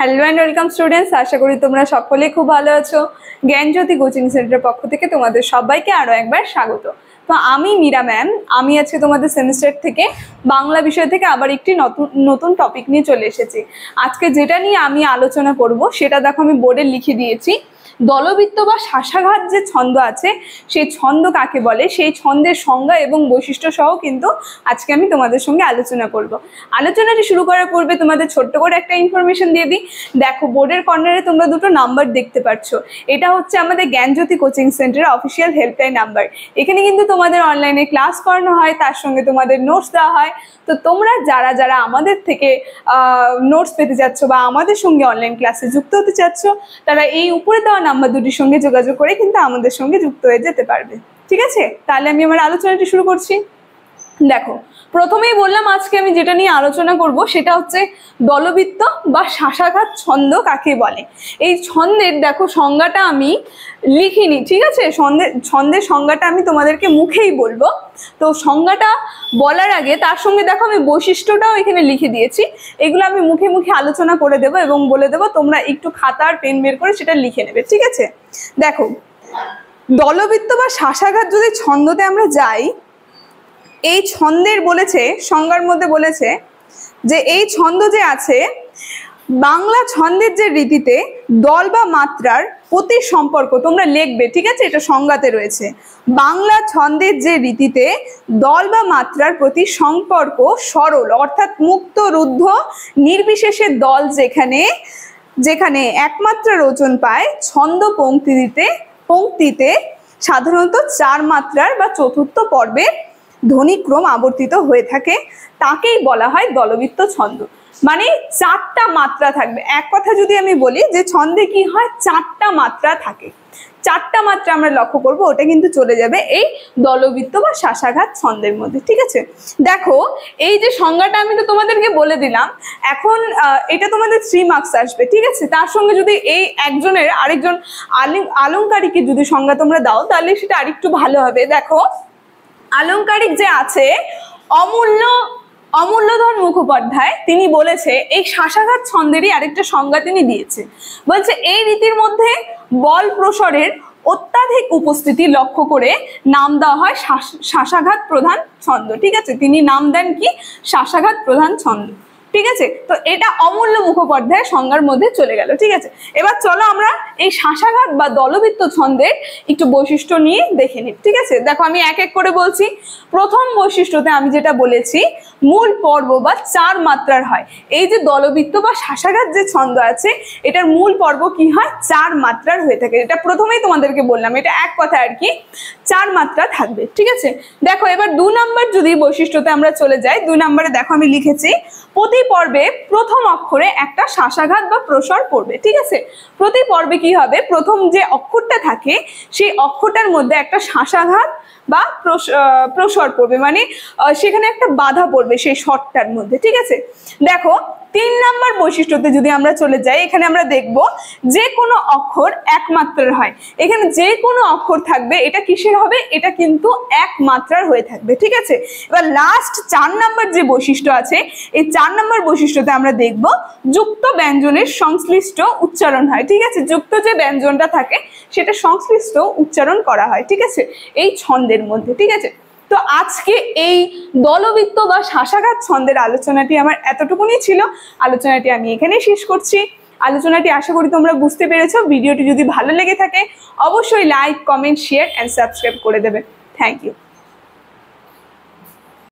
Hello and welcome students, আশা করি তোমরা সকলেই খুব ভালো আছো। জ্ঞানজ্যোতি কোচিং সেন্টারের পক্ষ থেকে তোমাদের সবাইকে আরও একবার স্বাগত। তো আমি মীরা ম্যাম, আমি আজকে তোমাদের সেমিস্টার থেকে বাংলা বিষয় থেকে আবার একটি নতুন টপিক নিয়ে চলে এসেছি। আজকে যেটা নিয়ে আমি আলোচনা করব সেটা দেখো আমি বোর্ডে লিখে দিয়েছি। দলবৃত্ত বা শাসাঘাত যে ছন্দ আছে সেই ছন্দ কাকে বলে, সেই ছন্দের সংজ্ঞা এবং বৈশিষ্ট্য সহ কিন্তু আজকে আমি তোমাদের সঙ্গে আলোচনা করব। আলোচনাটি শুরু করার পূর্বে তোমাদের ছোট্ট করে একটা ইনফরমেশন দিয়ে দিই। দেখো বোর্ডের কর্নারে তোমরা দুটো নাম্বার দেখতে পাচ্ছ, এটা হচ্ছে আমাদের জ্ঞানজ্যোতি কোচিং সেন্টারের অফিসিয়াল হেল্পলাইন নাম্বার। এখানে কিন্তু তোমাদের অনলাইনে ক্লাস করানো হয়, তার সঙ্গে তোমাদের নোটস দেওয়া হয়। তো তোমরা যারা যারা আমাদের থেকে নোটস পেতে চাচ্ছ বা আমাদের সঙ্গে অনলাইন ক্লাসে যুক্ত হতে চাচ্ছ, তারা এই উপরে দেওয়া নাম্বার দুটির সঙ্গে যোগাযোগ করে কিন্তু আমাদের সঙ্গে যুক্ত হয়ে যেতে পারবে। ঠিক আছে, তাহলে আমি আমার আলোচনাটি শুরু করছি। দেখো, প্রথমেই বললাম আজকে আমি যেটা নিয়ে আলোচনা করব সেটা হচ্ছে দলবৃত্ত বা শাসাঘাত ছন্দ কাকে বলে। এই ছন্দের দেখো সংজ্ঞাটা আমি লিখিনি, ঠিক আছে? ছন্দের সংজ্ঞাটা আমি তোমাদেরকে মুখেই বলবো। তো সংজ্ঞাটা বলার আগে তার সঙ্গে দেখো আমি বৈশিষ্ট্যটাও এখানে লিখে দিয়েছি। এগুলো আমি মুখে মুখে আলোচনা করে দেবো এবং বলে দেবো, তোমরা একটু খাতা আর পেন বের করে সেটা লিখে নেবে। ঠিক আছে, দেখো দলবৃত্ত বা শাসাঘাত যদি ছন্দতে আমরা যাই, এই ছন্দের বলেছে সংজ্ঞার মধ্যে বলেছে যে এই ছন্দ যে আছে বাংলা ছন্দের যে রীতিতে দল বা মাত্রার প্রতি সম্পর্ক, তোমরা লিখবে, ঠিক আছে? এটা সংজ্ঞাতে রয়েছে। বাংলা ছন্দের যে রীতিতে দল বা মাত্রার প্রতি সম্পর্ক সরল, অর্থাৎ মুক্ত রুদ্ধ নির্বিশেষে দল যেখানে একমাত্রার ওজন পায়, ছন্দ পংক্তিতে সাধারণত 4 মাত্রার বা চতুর্থ পর্বের ধ্বনিক্রম আবর্তিত হয়ে থাকে, তাকেই বলা হয় দলবৃত্ত ছন্দ। মানে 4টা মাত্রা থাকবে। এক কথা যদি আমি বলি যে ছন্দে কি হয়, 4টা মাত্রা থাকে। 4টা মাত্রা আমরা লক্ষ্য করব, ওটা কিন্তু চলে যাবে এই দলবৃত্ত বা শাসাঘাত ছন্দের মধ্যে। ঠিক আছে, দেখো এই যে সংজ্ঞাটা আমি তো তোমাদেরকে বলে দিলাম, এখন এটা তোমাদের 3 মার্কস আসবে। ঠিক আছে, তার সঙ্গে যদি এই একজনের আরেকজন আলংকারিকে যদি সংজ্ঞা তোমরা দাও তাহলে সেটা আরেকটু ভালো হবে। দেখো আলংকারিক যে আছে অমূল্যধর মুখোপাধ্যায়, তিনি বলেছে এই শাসাঘাত ছন্দেরই আরেকটা সংজ্ঞা তিনি দিয়েছে। বলছে এই রীতির মধ্যে বল প্রসরের অত্যাধিক উপস্থিতি লক্ষ্য করে নাম দেওয়া হয় শাসাঘাত প্রধান ছন্দ। ঠিক আছে, তিনি নাম দেন কি, শাসাঘাত প্রধান ছন্দ। ঠিক আছে, তো এটা অমূল্য মুখোপাধ্যায়ের সংজ্ঞার মধ্যে চলে গেল। ঠিক আছে, এবার চলো আমরা এই শাসাঘাত বা দলবৃত্ত ছন্দের একটু বৈশিষ্ট্য নিয়ে দেখে নিই। ঠিক আছে, দেখো আমি এক এক করে বলছি। প্রথম বৈশিষ্ট্যতে আমি যেটা বলেছি, মূল পর্ব বা 4 মাত্রার হয়। এই যে দলবৃত্ত বা শাসাঘাত যে ছন্দ আছে, এটার মূল পর্ব কি হয়, 4 মাত্রার হয়ে থাকে। এটা প্রথমেই তোমাদেরকে বললাম, এটা এক কথা আর কি, 4 মাত্রা থাকবে। ঠিক আছে, দেখো এবার 2 নম্বর যদি বৈশিষ্ট্যতে আমরা চলে যাই, 2 নম্বরে দেখো আমি লিখেছি প্রতি পর্বে প্রথম অক্ষরে একটা শাসাঘাত বা প্রসর পড়বে। ঠিক আছে, প্রতি পর্বে কি হবে, প্রথম যে অক্ষরটা থাকে সেই অক্ষরটার মধ্যে একটা শাসাঘাত বা প্রসর পড়বে, মানে সেখানে একটা বাধা পড়বে সেই স্বরটার মধ্যে। ঠিক আছে, দেখো 3 নম্বর বৈশিষ্ট্যতে যদি আমরা চলে যাই, এখানে আমরা দেখব যে কোনো অক্ষর এক মাত্রার হয়। এখানে যে কোনো অক্ষর থাকবে, এটা কিসের হবে, এটা কিন্তু এক মাত্রার হয়ে থাকবে। ঠিক আছে, এবার লাস্ট 4 নম্বর যে বৈশিষ্ট্য আছে, এই 4 নম্বর বৈশিষ্ট্যতে আমরা দেখব যুক্ত ব্যঞ্জনের সংশ্লিষ্ট উচ্চারণ হয়। ঠিক আছে, যুক্ত যে ব্যঞ্জনটা থাকে সেটা সংশ্লিষ্ট উচ্চারণ করা হয়। ঠিক আছে, এই ছন্দের মধ্যে। ঠিক আছে, তো আজকে এই দলবৃত্ত বা শাসাঘাত ছন্দের আলোচনাটি আমার এতটুকুনি ছিল। আলোচনাটি আমি এখানেই শেষ করছি। আলোচনাটি আশা করি তোমরা বুঝতে পেরেছো। ভিডিওটি যদি ভালো লেগে থাকে অবশ্যই like, comment, share and subscribe করে দেবে। Thank you.